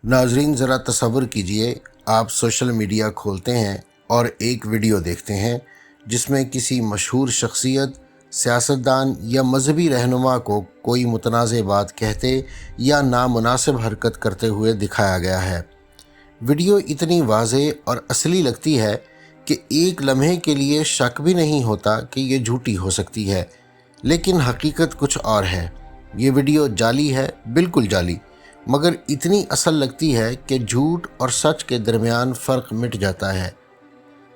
नाजरीन ज़रा तसव्वुर कीजिए, आप सोशल मीडिया खोलते हैं और एक वीडियो देखते हैं जिसमें किसी मशहूर शख्सियत, सियासतदान या मजहबी रहनुमा को कोई मुतनाज़ बात कहते या नामुनासिब हरकत करते हुए दिखाया गया है। वीडियो इतनी वाज़ेह और असली लगती है कि एक लम्हे के लिए शक भी नहीं होता कि ये झूठी हो सकती है, लेकिन हकीकत कुछ और है। ये वीडियो जाली है, बिल्कुल जाली, मगर इतनी असल लगती है कि झूठ और सच के दरमियान फ़र्क मिट जाता है।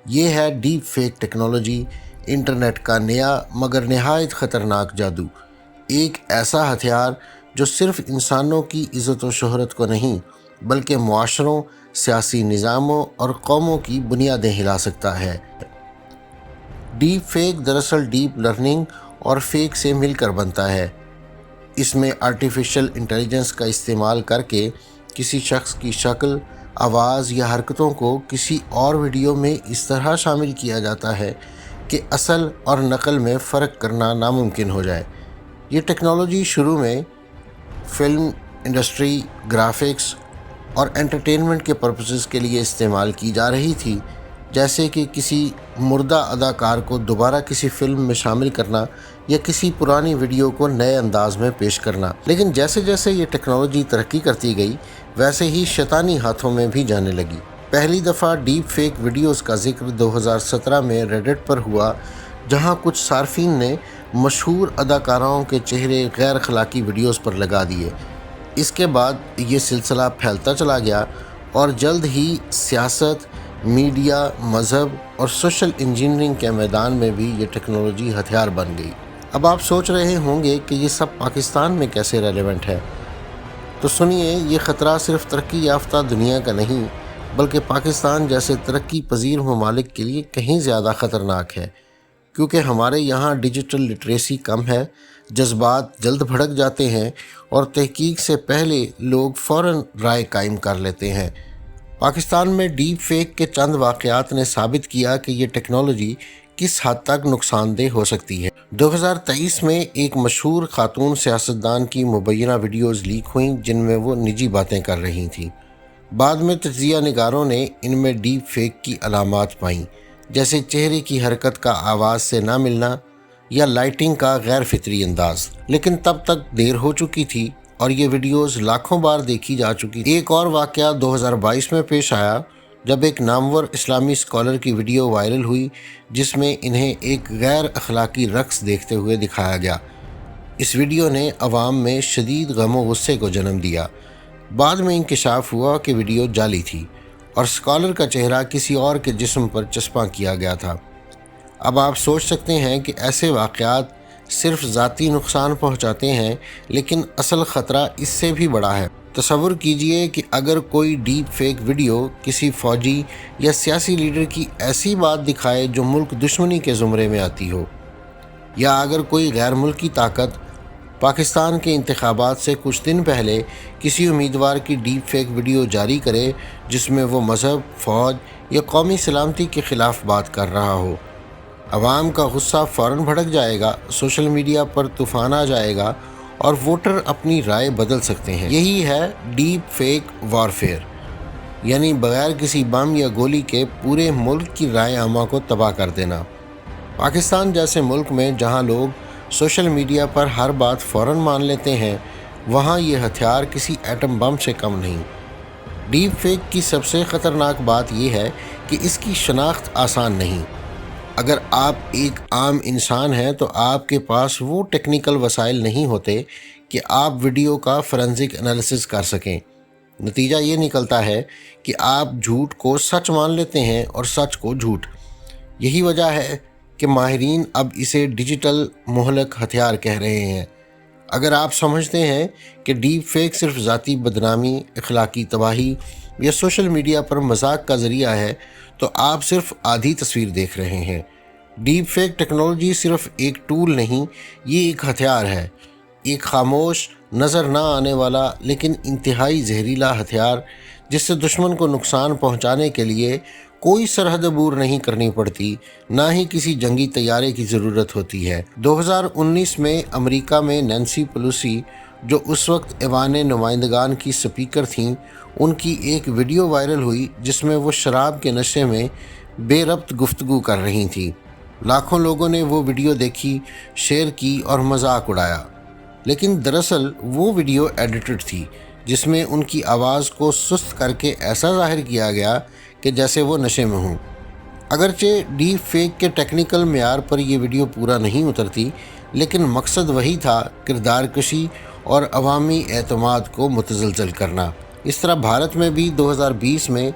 ये है डीप फेक टेक्नोलॉजी, इंटरनेट का नया मगर नहायत ख़तरनाक जादू। एक ऐसा हथियार जो सिर्फ़ इंसानों की इज़्ज़त व शोहरत को नहीं बल्कि मुआशरों, सियासी निज़ामों और कौमों की बुनियादें हिला सकता है। डीप फेक दरअसल डीप लर्निंग और फेक से मिलकर बनता है। इसमें आर्टिफिशियल इंटेलिजेंस का इस्तेमाल करके किसी शख्स की शक्ल, आवाज़ या हरकतों को किसी और वीडियो में इस तरह शामिल किया जाता है कि असल और नकल में फ़र्क करना नामुमकिन हो जाए। ये टेक्नोलॉजी शुरू में फ़िल्म इंडस्ट्री, ग्राफिक्स और एंटरटेनमेंट के पर्पसेस के लिए इस्तेमाल की जा रही थी, जैसे कि किसी मुर्दा अदाकार को दोबारा किसी फ़िल्म में शामिल करना या किसी पुरानी वीडियो को नए अंदाज में पेश करना। लेकिन जैसे जैसे ये टेक्नोलॉजी तरक्की करती गई, वैसे ही शैतानी हाथों में भी जाने लगी। पहली दफ़ा डीप फेक वीडियोज़ का जिक्र 2017 में रेडिट पर हुआ, जहां कुछ सार्फिन ने मशहूर अदाकाराओं के चेहरे गैर अखलाकी वीडियोज़ पर लगा दिए। इसके बाद ये सिलसिला फैलता चला गया और जल्द ही सियासत, मीडिया, मज़हब और सोशल इंजीनियरिंग के मैदान में भी ये टेक्नोलॉजी हथियार बन गई। अब आप सोच रहे होंगे कि ये सब पाकिस्तान में कैसे रेलेवेंट है, तो सुनिए, ये ख़तरा सिर्फ तरक्की याफ्ता दुनिया का नहीं बल्कि पाकिस्तान जैसे तरक्की पजीर ममालिक के लिए कहीं ज़्यादा ख़तरनाक है, क्योंकि हमारे यहाँ डिजिटल लिटरेसी कम है, जज्बात जल्द भड़क जाते हैं और तहकीक से पहले लोग फ़ौरन राय कायम कर लेते हैं। पाकिस्तान में डीप फेक के चंद वाक़यात ने साबित किया कि ये टेक्नोलॉजी किस हद तक नुकसानदेह हो सकती है। 2023 में एक मशहूर खातून सियासतदान की मुबैना वीडियोज़ लीक हुईं जिनमें वो निजी बातें कर रही थीं। बाद में तज्ज़िया निगारों ने इनमें डीप फेक की अलामात पाईं, जैसे चेहरे की हरकत का आवाज़ से ना मिलना या लाइटिंग का गैर फितरी अंदाज। लेकिन तब तक देर हो चुकी थी और ये वीडियोज़ लाखों बार देखी जा चुकी थी। एक और वाक़या 2022 में पेश आया, जब एक नामवर इस्लामी स्कॉलर की वीडियो वायरल हुई जिसमें इन्हें एक गैर अखलाकी रक्स देखते हुए दिखाया गया। इस वीडियो ने अवाम में शदीद गम व गुस्से को जन्म दिया। बाद में इंकशाफ हुआ कि वीडियो जाली थी और स्कॉलर का चेहरा किसी और के जिस्म पर चस्पा किया गया था। अब आप सोच सकते हैं कि ऐसे वाक़यात सिर्फ ज़ाती नुकसान पहुंचाते हैं, लेकिन असल ख़तरा इससे भी बड़ा है। तसव्वुर कीजिए कि अगर कोई डीप फेक वीडियो किसी फ़ौजी या सियासी लीडर की ऐसी बात दिखाए जो मुल्क दुश्मनी के ज़ुमरे में आती हो, या अगर कोई गैर मुल्की ताकत पाकिस्तान के इंतखाबात से कुछ दिन पहले किसी उम्मीदवार की डीप फेक वीडियो जारी करे जिसमें वो मज़हब, फ़ौज या कौमी सलामती के ख़िलाफ़ बात कर रहा हो, अवाम का गुस्सा फ़ौरन भड़क जाएगा, सोशल मीडिया पर तूफ़ान आ जाएगा और वोटर अपनी राय बदल सकते हैं। यही है डीप फेक वॉरफेयर, यानी बग़ैर किसी बम या गोली के पूरे मुल्क की राय आमा को तबाह कर देना। पाकिस्तान जैसे मुल्क में जहां लोग सोशल मीडिया पर हर बात फ़ौरन मान लेते हैं, वहां ये हथियार किसी एटम बम से कम नहीं। डीप फेक की सबसे ख़तरनाक बात यह है कि इसकी शनाख्त आसान नहीं। अगर आप एक आम इंसान हैं तो आपके पास वो टेक्निकल वसाइल नहीं होते कि आप वीडियो का फोरेंसिक एनालिसिस कर सकें। नतीजा ये निकलता है कि आप झूठ को सच मान लेते हैं और सच को झूठ। यही वजह है कि माहिरीन अब इसे डिजिटल मुहलक हथियार कह रहे हैं। अगर आप समझते हैं कि डीप फेक सिर्फ ज़ाती बदनामी, अखलाकी तबाही या सोशल मीडिया पर मजाक का ज़रिया है, तो आप सिर्फ आधी तस्वीर देख रहे हैं। डीप फेक टेक्नोलॉजी सिर्फ एक टूल नहीं, ये एक हथियार है, एक खामोश, नज़र ना आने वाला लेकिन इंतहाई जहरीला हथियार, जिससे दुश्मन को नुकसान पहुंचाने के लिए कोई सरहद अबूर नहीं करनी पड़ती, ना ही किसी जंगी तैयारे की ज़रूरत होती है। 2019 में अमेरिका में नैन्सी पेलोसी جو اس وقت ایوان نمائندگان کی سپیکر تھیں، ان کی ایک ویڈیو وائرل ہوئی جس میں وہ شراب کے نشے میں بے ربط گفتگو کر رہی تھیں۔ لاکھوں لوگوں نے وہ ویڈیو دیکھی، شیئر کی اور مذاق اڑایا، لیکن دراصل وہ ویڈیو ایڈیٹڈ تھی جس میں ان کی آواز کو سست کر کے ایسا ظاہر کیا گیا کہ جیسے وہ نشے میں ہوں۔ اگرچہ ڈیپ فیک کے ٹیکنیکل معیار پر یہ ویڈیو پورا نہیں اترتی، لیکن مقصد وہی تھا، کردار کشی اور عوامی اعتماد کو متزلزل کرنا۔ اس طرح بھارت میں بھی 2020 میں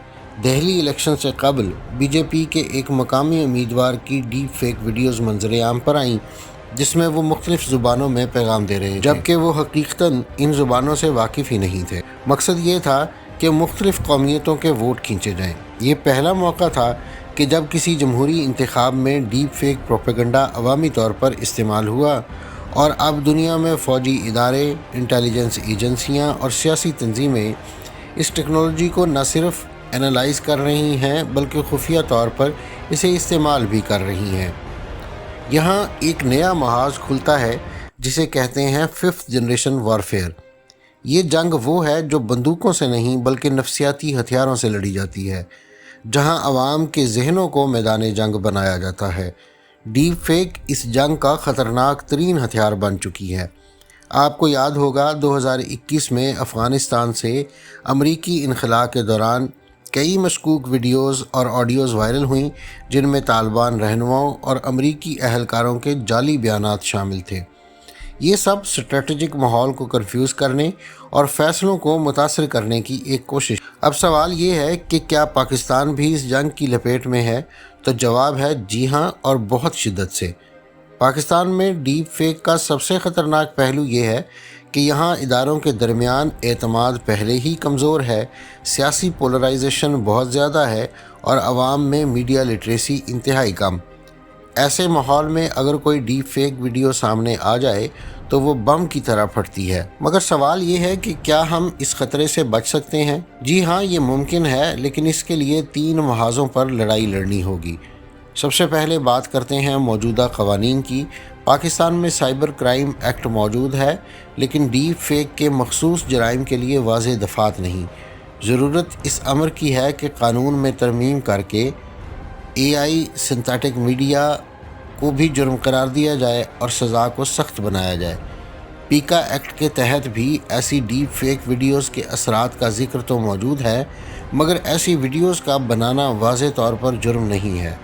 دہلی الیکشن سے قبل بی جے پی کے ایک مقامی امیدوار کی ڈیپ فیک ویڈیوز منظر عام پر آئیں جس میں وہ مختلف زبانوں میں پیغام دے رہے ہیں، جبکہ وہ حقیقتاً ان زبانوں سے واقف ہی نہیں تھے۔ مقصد یہ تھا کہ مختلف قومیتوں کے ووٹ کھینچے جائیں۔ یہ پہلا موقع تھا کہ جب کسی جمہوری انتخاب میں ڈیپ فیک پروپیگنڈا عوامی طور پر استعمال ہوا، اور اب دنیا میں فوجی ادارے، انٹیلیجنس ایجنسیاں اور سیاسی تنظیمیں اس ٹیکنالوجی کو نہ صرف انالائز کر رہی ہیں بلکہ خفیہ طور پر اسے استعمال بھی کر رہی ہیں۔ یہاں ایک نیا محاذ کھلتا ہے جسے کہتے ہیں 5th جنریشن وارفیئر۔ یہ جنگ وہ ہے جو بندوقوں سے نہیں بلکہ نفسیاتی ہتھیاروں سے لڑی جاتی ہے، جہاں عوام کے ذہنوں کو میدان جنگ بنایا جاتا ہے۔ ڈیپ فیک اس جنگ کا خطرناک ترین ہتھیار بن چکی ہے۔ آپ کو یاد ہوگا 2021 میں افغانستان سے امریکی انخلاء کے دوران کئی مشکوک ویڈیوز اور آڈیوز وائرل ہوئیں جن میں طالبان رہنماؤں اور امریکی اہلکاروں کے جعلی بیانات شامل تھے۔ یہ سب اسٹریٹجک ماحول کو کنفیوز کرنے اور فیصلوں کو متاثر کرنے کی ایک کوشش۔ اب سوال یہ ہے کہ کیا پاکستان بھی اس جنگ کی لپیٹ میں ہے؟ تو جواب ہے جی ہاں، اور بہت شدت سے۔ پاکستان میں ڈیپ فیک کا سب سے خطرناک پہلو یہ ہے کہ یہاں اداروں کے درمیان اعتماد پہلے ہی کمزور ہے، سیاسی پولرائزیشن بہت زیادہ ہے اور عوام میں میڈیا لٹریسی انتہائی کم۔ ایسے ماحول میں اگر کوئی ڈیپ فیک ویڈیو سامنے آ جائے تو وہ بم کی طرح پھٹتی ہے۔ مگر سوال یہ ہے کہ کیا ہم اس خطرے سے بچ سکتے ہیں؟ جی ہاں، یہ ممکن ہے، لیکن اس کے لیے 3 محاذوں پر لڑائی لڑنی ہوگی۔ سب سے پہلے بات کرتے ہیں موجودہ قوانین کی۔ پاکستان میں سائبر کرائم ایکٹ موجود ہے، لیکن ڈیپ فیک کے مخصوص جرائم کے لیے واضح دفعات نہیں۔ ضرورت اس امر کی ہے کہ قانون میں ترمیم کر کے AI سنتھیٹک میڈیا کو بھی جرم قرار دیا جائے اور سزا کو سخت بنایا جائے۔ پیکا ایکٹ کے تحت بھی ایسی ڈیپ فیک ویڈیوز کے اثرات کا ذکر تو موجود ہے، مگر ایسی ویڈیوز کا بنانا واضح طور پر جرم نہیں ہے۔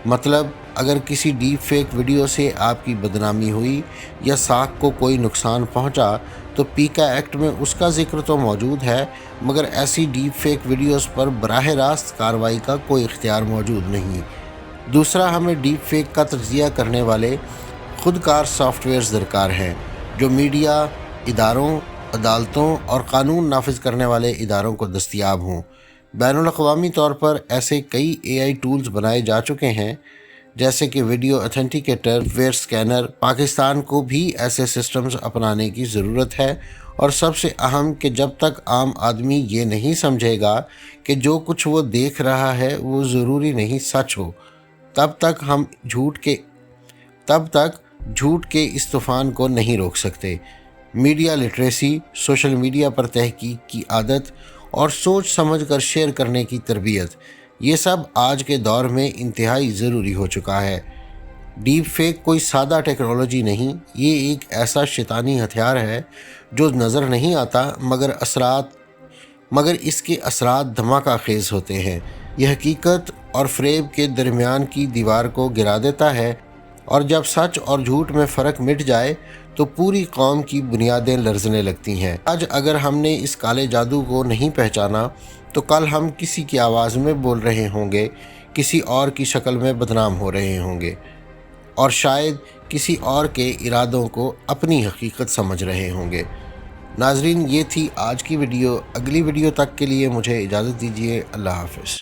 مطلب اگر کسی ڈیپ فیک ویڈیو سے آپ کی بدنامی ہوئی یا ساکھ کو کوئی نقصان پہنچا تو پیکا ایکٹ میں اس کا ذکر تو موجود ہے، مگر ایسی ڈیپ فیک ویڈیوز پر براہ راست کارروائی کا کوئی اختیار موجود نہیں۔ دوسرا، ہمیں ڈیپ فیک کا تجزیہ کرنے والے خودکار سافٹ ویئرز درکار ہیں جو میڈیا اداروں، عدالتوں اور قانون نافذ کرنے والے اداروں کو دستیاب ہوں۔ بین الاقوامی طور پر ایسے کئی AI ٹولز بنائے جا چکے ہیں جیسے کہ ویڈیو اتھینٹیکیٹر، ویئر سکینر۔ پاکستان کو بھی ایسے سسٹمز اپنانے کی ضرورت ہے، اور سب سے اہم کہ جب تک عام آدمی یہ نہیں سمجھے گا کہ جو کچھ وہ دیکھ رہا ہے وہ ضروری نہیں سچ ہو، تب تک ہم جھوٹ کے اس طوفان کو نہیں روک سکتے۔ میڈیا لٹریسی، سوشل میڈیا پر تحقیق کی عادت اور سوچ سمجھ کر شیئر کرنے کی تربیت، یہ سب آج کے دور میں انتہائی ضروری ہو چکا ہے۔ ڈیپ فیک کوئی سادہ ٹیکنالوجی نہیں، یہ ایک ایسا شیطانی ہتھیار ہے جو نظر نہیں آتا، مگر اس کے اثرات دھماکہ خیز ہوتے ہیں۔ یہ حقیقت اور فریب کے درمیان کی دیوار کو گرا دیتا ہے، اور جب سچ اور جھوٹ میں فرق مٹ جائے تو پوری قوم کی بنیادیں لرزنے لگتی ہیں۔ آج اگر ہم نے اس کالے جادو کو نہیں پہچانا تو کل ہم کسی کی آواز میں بول رہے ہوں گے، کسی اور کی شکل میں بدنام ہو رہے ہوں گے، اور شاید کسی اور کے ارادوں کو اپنی حقیقت سمجھ رہے ہوں گے۔ ناظرین، یہ تھی آج کی ویڈیو۔ اگلی ویڈیو تک کے لیے مجھے اجازت دیجیے۔ اللہ حافظ۔